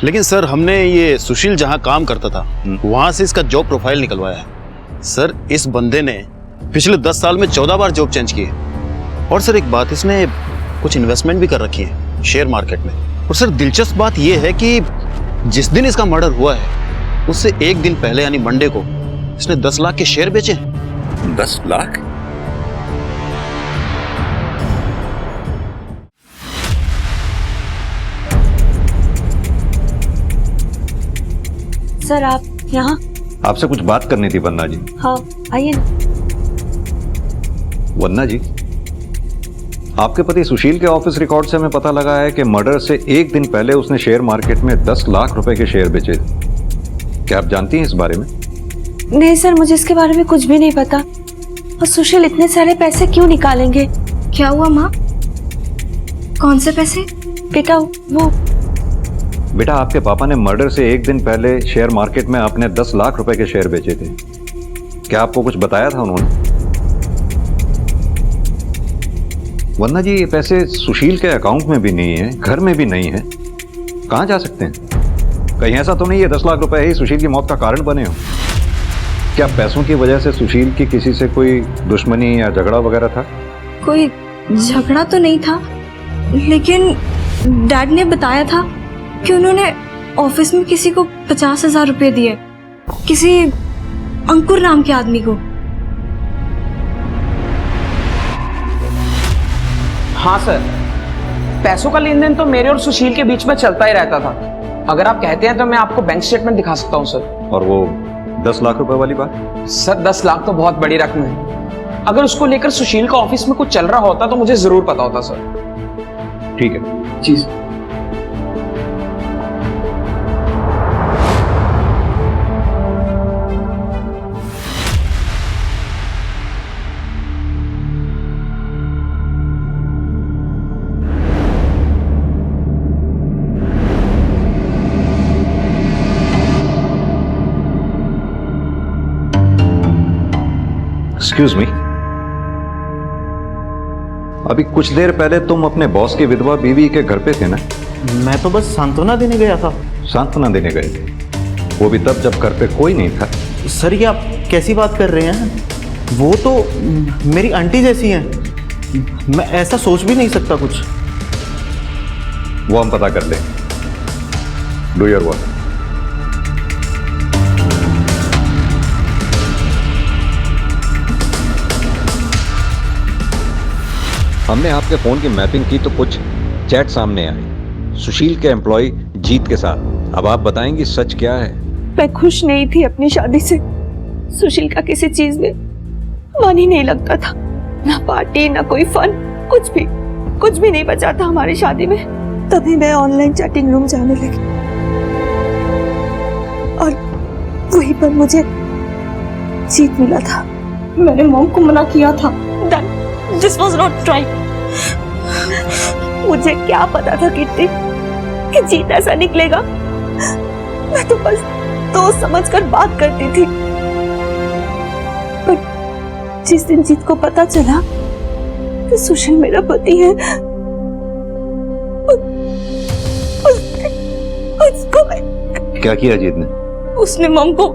लेकिन सर हमने ये सुशील जहाँ काम करता था वहाँ से इसका जॉब प्रोफाइल निकलवाया है। सर इस बंदे ने पिछले 10 साल में 14 बार जॉब चेंज की है। और सर एक बात, इसने कुछ इन्वेस्टमेंट भी कर रखी है शेयर मार्केट में। और सर दिलचस्प बात यह है कि जिस दिन इसका मर्डर हुआ है उससे एक दिन पहले यानी मंडे को इसने 10 लाख के शेयर बेचे। 10 लाख? सर आप यहाँ? आपसे कुछ बात करनी थी वन्ना जी। हाँ आइए ना। वन्ना जी, आपके पति सुशील के ऑफिस रिकॉर्ड से हमें पता लगा है कि मर्डर से एक दिन पहले उसने शेयर मार्केट में 10 लाख रुपए के शेयर बेचे थे। क्या आप जानती हैं इस बारे में? नहीं सर, मुझे इसके बारे में कुछ भी नहीं पता। और सुशील इतने सारे पैसे क्यों निकालेंगे? क्या हुआ माँ? कौन से पैसे? बेटा वो बेटा, आपके पापा ने मर्डर से एक दिन पहले शेयर मार्केट में अपने 10 लाख रुपए के शेयर बेचे थे। क्या आपको कुछ बताया था उन्होंने? वन्ना जी, ये पैसे सुशील के अकाउंट में भी नहीं है, घर में भी नहीं है, कहां जा सकते हैं? कहीं ऐसा तो नहीं है 10 लाख रुपए ही सुशील की मौत का कारण बने हो? क्या पैसों की वजह से सुशील की किसी से कोई दुश्मनी या झगड़ा वगैरह था? कोई झगड़ा तो नहीं था, लेकिन डैड ने बताया था कि उन्होंने ऑफिस में किसी को 50,000 रुपए दिए, किसी अंकुर नाम के आदमी को। हाँ सर, पैसों का लेन देन तो मेरे और सुशील के बीच में चलता ही रहता था। अगर आप कहते हैं तो मैं आपको बैंक स्टेटमेंट दिखा सकता हूँ सर। और वो 10 लाख रुपए वाली बात? सर 10 लाख तो बहुत बड़ी रकम है। अगर उसको लेकर सुशील का ऑफिस में कुछ चल रहा होता तो मुझे जरूर पता होता सर। ठीक है जी। एक्सक्यूज मी, अभी कुछ देर पहले तुम अपने बॉस की विधवा बीवी के घर पे थे ना? मैं तो बस सांत्वना देने गया था। सांत्वना देने गए थे? वो भी तब जब घर पे कोई नहीं था। सर ये आप कैसी बात कर रहे हैं? वो तो मेरी आंटी जैसी हैं। मैं ऐसा सोच भी नहीं सकता कुछ। वो हम पता कर लेंगे। Do your work. हमने आपके फोन की मैपिंग की तो कुछ चैट सामने आए सुशील के एम्प्लॉय जीत के साथ। अब आप बताएंगी सच क्या है? मैं खुश नहीं थी अपनी शादी से। सुशील का किसी चीज में मन ही नहीं लगता था, ना पार्टी ना कोई फन, कुछ भी नहीं बचा था हमारी शादी में। तभी मैं ऑनलाइन चैटिंग रूम जाने लगी और वहीं पर मुझे जीत मिला था। मैंने मॉम को मना किया था, दिस वाज नॉट राइट। मुझे क्या पता था कीर्ति कि जीत ऐसा निकलेगा। मैं तो बस दोस्त समझकर बात करती थी, पर जिस दिन जीत को पता चला कि सुशील मेरा पति है, उसको क्या किया जीत ने? उसने मॉम को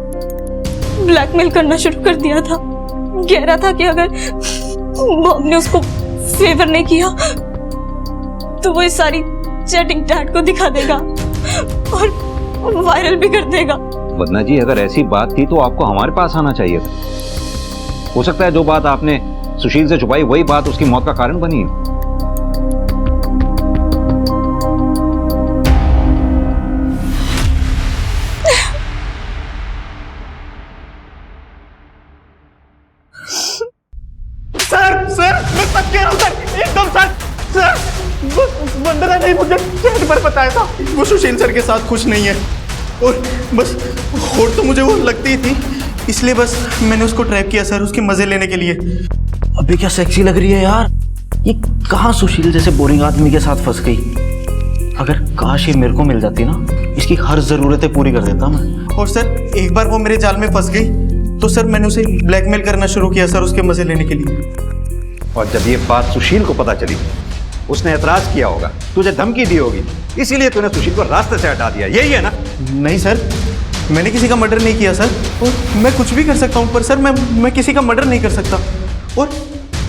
ब्लैकमेल करना शुरू कर दिया था। कह रहा था कि अगर मॉम ने उसको फेवर नहीं किया तो वो इस सारी चैटिंग डैड को दिखा देगा और वायरल भी कर देगा। वदना जी, अगर ऐसी बात थी तो आपको हमारे पास आना चाहिए था। हो सकता है जो बात आपने सुशील से छुपाई वही बात उसकी मौत का कारण बनी। सर मैं सच कह रहा हूँ सर, एकदम सच। सर वंदना ने मुझे चैट पर बताया था वो सुशील सर के साथ खुश नहीं है, और बस होड़ तो मुझे वो लगती ही थी, इसलिए बस मैंने उसको ट्रैप किया सर, उसके मजे लेने के लिए। अबे क्या सेक्सी लग रही है यार, ये कहाँ सुशील जैसे बोरिंग आदमी के साथ फंस गई। अगर काश ये मेरे को मिल जाती ना, इसकी हर जरूरतें पूरी कर देता मैं। और सर एक बार वो मेरे जाल में फंस गई तो सर मैंने उसे ब्लैकमेल करना शुरू किया सर, उसके मजे लेने के लिए। और जब ये बात सुशील को पता चली उसने एतराज किया होगा, तुझे धमकी दी होगी, इसीलिए तूने सुशील को रास्ते से हटा दिया, यही है ना? नहीं सर, मैंने किसी का मर्डर नहीं किया सर, और मैं कुछ भी कर सकता हूँ, पर सर मैं किसी का मर्डर नहीं कर सकता। और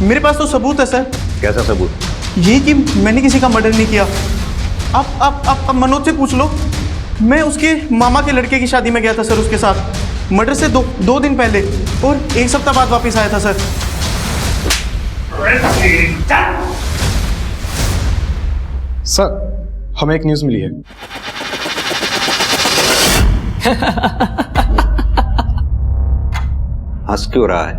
मेरे पास तो सबूत है सर। कैसा सबूत? यही कि मैंने किसी का मर्डर नहीं किया। आप मनोज से पूछ लो, मैं उसके मामा के लड़के की शादी में गया था सर उसके साथ, मर्डर से दो दिन पहले, और एक सप्ताह बाद वापस आया था सर। सर हमें एक न्यूज़ मिली है। हंस क्यों रहा है?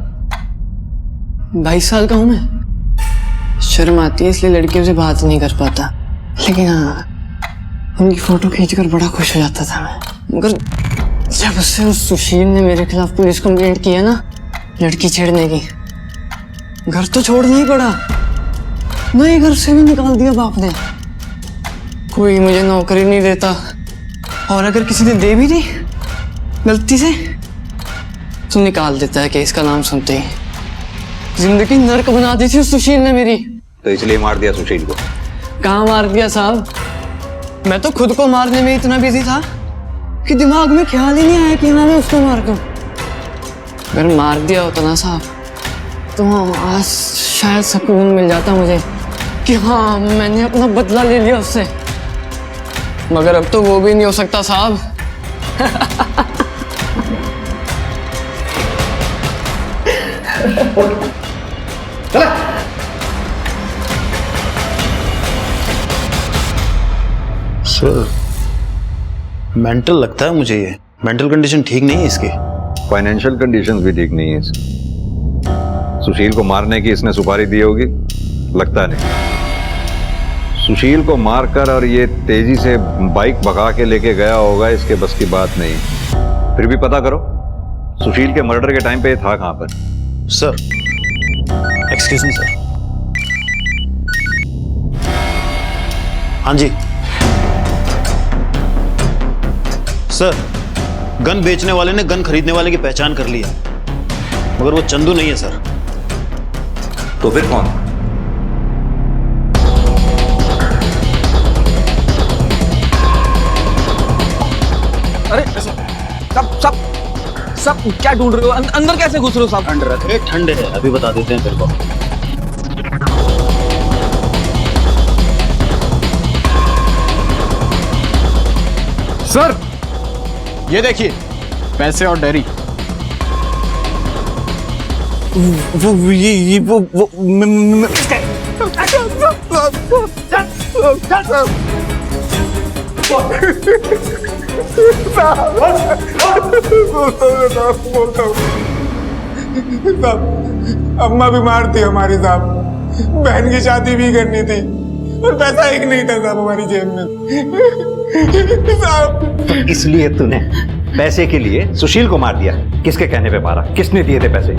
22 साल का हूं मैं, शर्म आती है इसलिए लड़कियों से बात नहीं कर पाता, लेकिन हाँ उनकी फोटो खींचकर बड़ा खुश हो जाता था मैं। मगर जब से उस सुशील ने मेरे खिलाफ पुलिस कंप्लेंट किया ना लड़की छेड़ने की, घर तो छोड़ना ही पड़ा, नए घर से भी निकाल दिया बाप ने। कोई मुझे नौकरी नहीं देता, और अगर किसी ने दे भी दी गलती से तो निकाल देता है केस का नाम सुनते ही। जिंदगी नर्क बना दी थी उस सुशील ने मेरी। तो इसलिए मार दिया सुशील को? कहाँ मार दिया साहब, मैं तो खुद को मारने में इतना बिजी था कि दिमाग में ख्याल ही नहीं आया कि मैं उसको मार दूं। अगर मार दिया होता ना साहब तो आज शायद सुकून मिल जाता मुझे कि हाँ मैंने अपना बदला ले लिया उससे, मगर अब तो वो भी नहीं हो सकता साहब। सर मेंटल लगता है मुझे, ये मेंटल कंडीशन ठीक नहीं है इसकी। फाइनेंशियल कंडीशंस भी ठीक नहीं है इसकी। सुशील को मारने की इसने सुपारी दी होगी? लगता नहीं। सुशील को मारकर और ये तेजी से बाइक भगा के लेके गया होगा, इसके बस की बात नहीं। फिर भी पता करो सुशील के मर्डर के टाइम पे ये था कहां पर? Sir excuse me sir. हाँ जी सर, गन बेचने वाले ने गन खरीदने वाले की पहचान कर ली है, मगर वो चंदू नहीं है सर। तो फिर कौन? अरे सब क्या ढूंढ रहे हो? अंदर कैसे घुस रहे हो साहब? अंदर ठंडे है, अभी बता देते हैं तेरे को। सर ये देखिए पैसे और डायरी। अम्मा बीमार थी हमारी साहब, बहन की शादी भी करनी थी और पैसा एक नहीं था साहब हमारी जेब में साहब। इसलिए तूने पैसे के लिए सुशील को मार दिया? किसके कहने पे मारा? किसने दिए थे पैसे?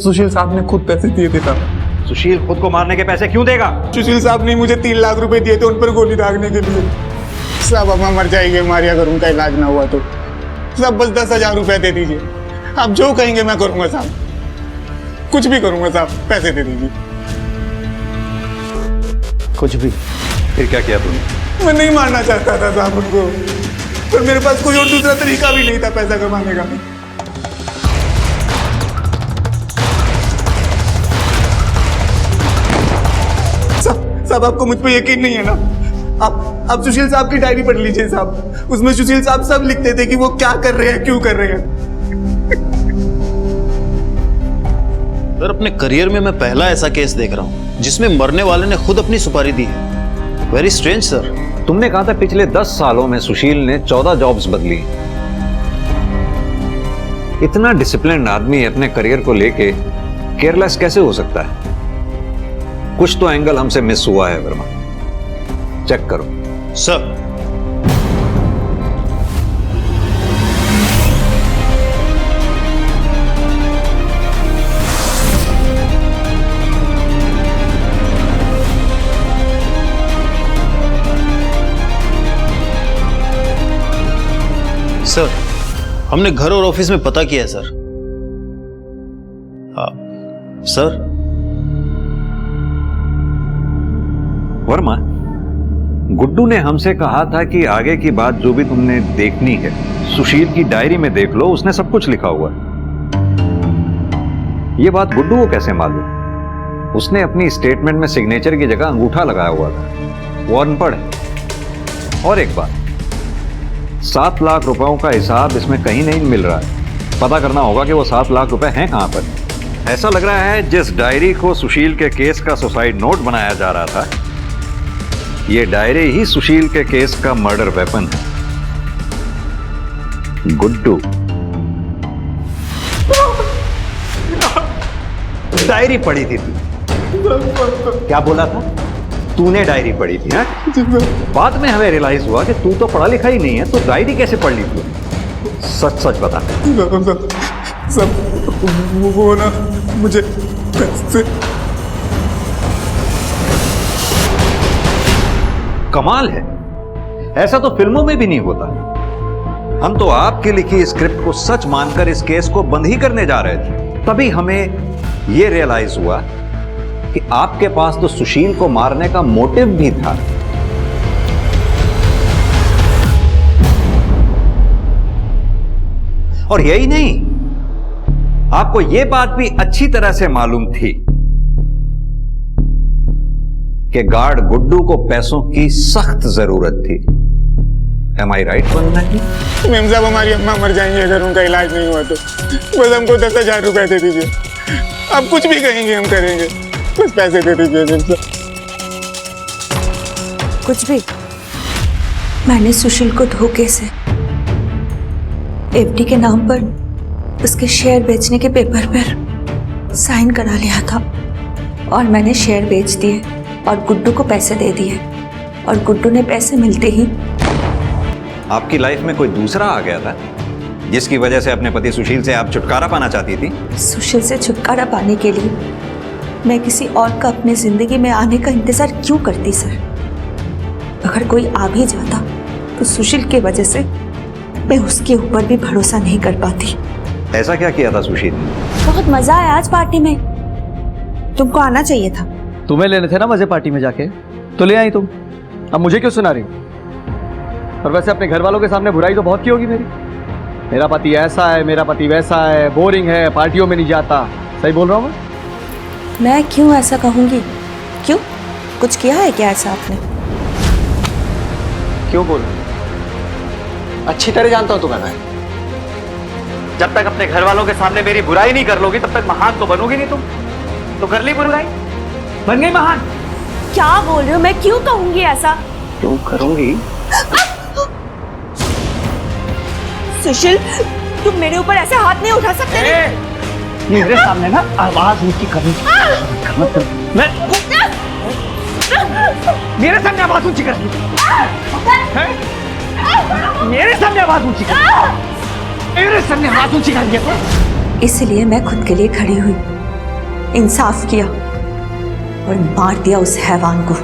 सुशील साहब ने खुद पैसे दिए थे साहब। सुशील खुद को मारने के पैसे क्यों देगा? सुशील साहब ने मुझे 3 लाख रुपए दिए थे उन पर गोली दागने के लिए साहब। अम्मा मर जाएगी हमारी अगर उनका इलाज ना हुआ तो साहब, बस 10,000 रुपए दे दीजिए। आप जो कहेंगे मैं करूंगा साहब, कुछ भी करूंगा साहब, पैसे दे दीजिए। कुछ भी? फिर क्या किया तूने? मैं नहीं मारना चाहता था साहब उनको, पर मेरे पास कोई और दूसरा तरीका भी नहीं था पैसा कमाने का। साहब आपको मुझ पे यकीन नहीं है ना? आप सुशील साहब की डायरी पढ़ लीजिए साहब, उसमें सुशील साहब सब लिखते थे कि वो क्या कर रहे हैं, क्यों कर रहे हैं। सर अपने करियर में मैं पहला ऐसा केस देख रहा हूं जिसमें मरने वाले ने खुद अपनी सुपारी दी है। Very strange sir. तुमने कहा था पिछले 10 सालों में सुशील ने 14 जॉब्स बदली। इतना डिसिप्लिन आदमी अपने करियर को लेके केयरलेस कैसे हो सकता है? कुछ तो एंगल हमसे मिस हुआ है वर्मा, चेक करो। सर सर हमने घर और ऑफिस में पता किया है सर। सर वर्मा, गुड्डू ने हमसे कहा था कि आगे की बात जो भी तुमने देखनी है सुशील की डायरी में देख लो, उसने सब कुछ लिखा हुआ है। ये बात गुड्डू को कैसे मालूम? उसने अपनी स्टेटमेंट में सिग्नेचर की जगह अंगूठा लगाया हुआ था। वो अनपढ़ है। और एक बात, 7 लाख रुपयों का हिसाब इसमें कहीं नहीं मिल रहा है। पता करना होगा कि वो 7 लाख रुपए हैं कहां पर। ऐसा लग रहा है जिस डायरी को सुशील के केस का सुसाइड नोट बनाया जा रहा था, ये डायरी ही सुशील के केस का मर्डर वेपन है। गुड्डू, डायरी पढ़ी थी तू? क्या बोला था? तूने डायरी पढ़ी थी? हाँ? बाद में हमें रियलाइज हुआ कि तू तो पढ़ा लिखा ही नहीं है, तो डायरी कैसे पढ़ ली तू? सच सच बता। सब वो ना मुझे पैसे। कमाल है, ऐसा तो फिल्मों में भी नहीं होता। हम तो आपकी लिखी स्क्रिप्ट को सच मानकर इस केस को बंद ही करने जा रहे थे, तभी हमें यह रियलाइज हुआ कि आपके पास तो सुशील को मारने का मोटिव भी था। और यही नहीं, आपको यह बात भी अच्छी तरह से मालूम थी कि गार्ड गुड्डू को पैसों की सख्त जरूरत थी। Am I right बनना है? मेम साहब हमारी अम्मा मर जाएंगी अगर उनका इलाज नहीं हुआ तो। बस हमको 10,000 रुपए दे दीजिए। आप कुछ भी कहेंगे हम करेंगे, बस पैसे दे दीजिए मेम साहब। कुछ भी? मैंने सुशील को धोखे से एफडी के नाम पर उसके शेयर बेचने के पेपर पर साइन करा लिया था और मैंने शेयर बेच दिए और गुड्डू को पैसे दे दिए और गुड्डू ने पैसे मिलते ही आपकी लाइफ में कोई दूसरा आ गया था जिसकी वजह से अपने पति सुशील से आप छुटकारा पाना चाहती थी? सुशील से छुटकारा पाने के लिए मैं किसी और का अपनी जिंदगी में आने का इंतजार क्यों करती सर? अगर कोई आ भी जाता तो सुशील की वजह से मैं उसके ऊपर भी भरोसा नहीं कर पाती। ऐसा क्या किया था सुशील ने? बहुत मजा आया आज पार्टी में, तुमको आना चाहिए था। तुम्हें लेने थे ना मजे पार्टी में जाके, तो ले आई तुम। अब मुझे क्यों सुना रही हो? और वैसे अपने घर वालों के सामने बुराई तो बहुत की होगी मेरी। मेरा पति ऐसा है, मेरा पति वैसा है, बोरिंग है, पार्टियों में नहीं जाता। सही बोल रहा हूँ मैं क्यों ऐसा कहूंगी? क्यों, कुछ किया है क्या ऐसा आपने? क्यों बोल? अच्छी तरह जानता हूं तू कहना है। जब तक अपने घर वालों के सामने मेरी बुराई नहीं कर लोगी तब तक महान तो बनोगी नहीं तुम। तो कर ली बुराई, बन गई महान। क्या बोल रहे हो? मैं क्यों कहूंगी ऐसा? क्यों करूंगी? सुशील, तुम मेरे ऊपर ऐसे हाथ नहीं उठा सकते। मेरे सामने ना आवाज ऊंची करनी मैं मेरे सामने आवाज ऊंची कर मेरे सामने आवाज ऊंची कर मेरे सामने आवाज ऊंची कर दिया। इसलिए मैं खुद के लिए खड़ी हुई, इंसाफ किया और मार दिया उस हैवान को,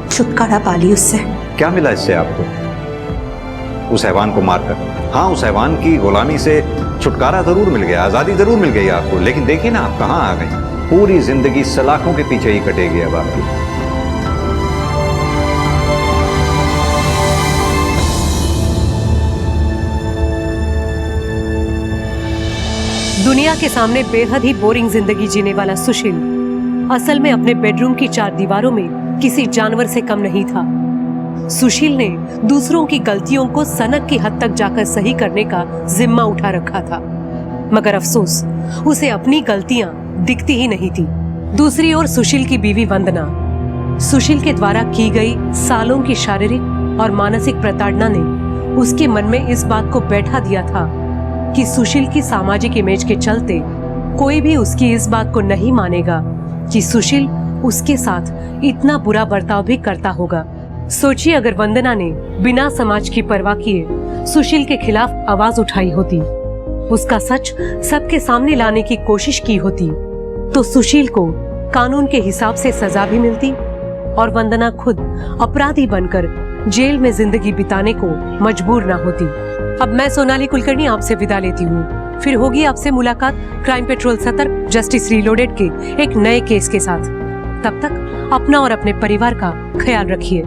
छुटकारा पा ली उससे। क्या मिला इससे आपको उस हैवान को मारकर? हाँ, उस हैवान की गुलामी से छुटकारा जरूर मिल गया, आजादी जरूर मिल गई आपको, लेकिन देखिए ना आप कहाँ आ गई। पूरी जिंदगी सलाखों के पीछे ही कटेगी अब आपकी। दुनिया के सामने बेहद ही बोरिंग जिंदगी जीने वाला सुशील असल में अपने बेडरूम की 4 दीवारों में किसी जानवर से कम नहीं था। सुशील ने दूसरों की गलतियों को सनक की हद तक जाकर सही करने का जिम्मा उठा रखा था, मगर अफसोस उसे अपनी गलतियां दिखती ही नहीं थी। दूसरी ओर सुशील की बीवी वंदना, सुशील के द्वारा की गई सालों की शारीरिक और मानसिक प्रताड़ना ने उसके मन में इस बात को बैठा दिया था कि सुशील की सामाजिक इमेज के चलते कोई भी उसकी इस बात को नहीं मानेगा कि सुशील उसके साथ इतना बुरा बर्ताव भी करता होगा। सोचिए अगर वंदना ने बिना समाज की परवाह किए सुशील के खिलाफ आवाज उठाई होती, उसका सच सबके सामने लाने की कोशिश की होती, तो सुशील को कानून के हिसाब से सजा भी मिलती और वंदना खुद अपराधी बनकर जेल में जिंदगी बिताने को मजबूर न होती। अब मैं सोनाली कुलकर्णी आपसे विदा लेती हूँ। फिर होगी आपसे मुलाकात क्राइम पेट्रोल सतर्क जस्टिस रीलोडेड के एक नए केस के साथ। तब तक अपना और अपने परिवार का ख्याल रखिए।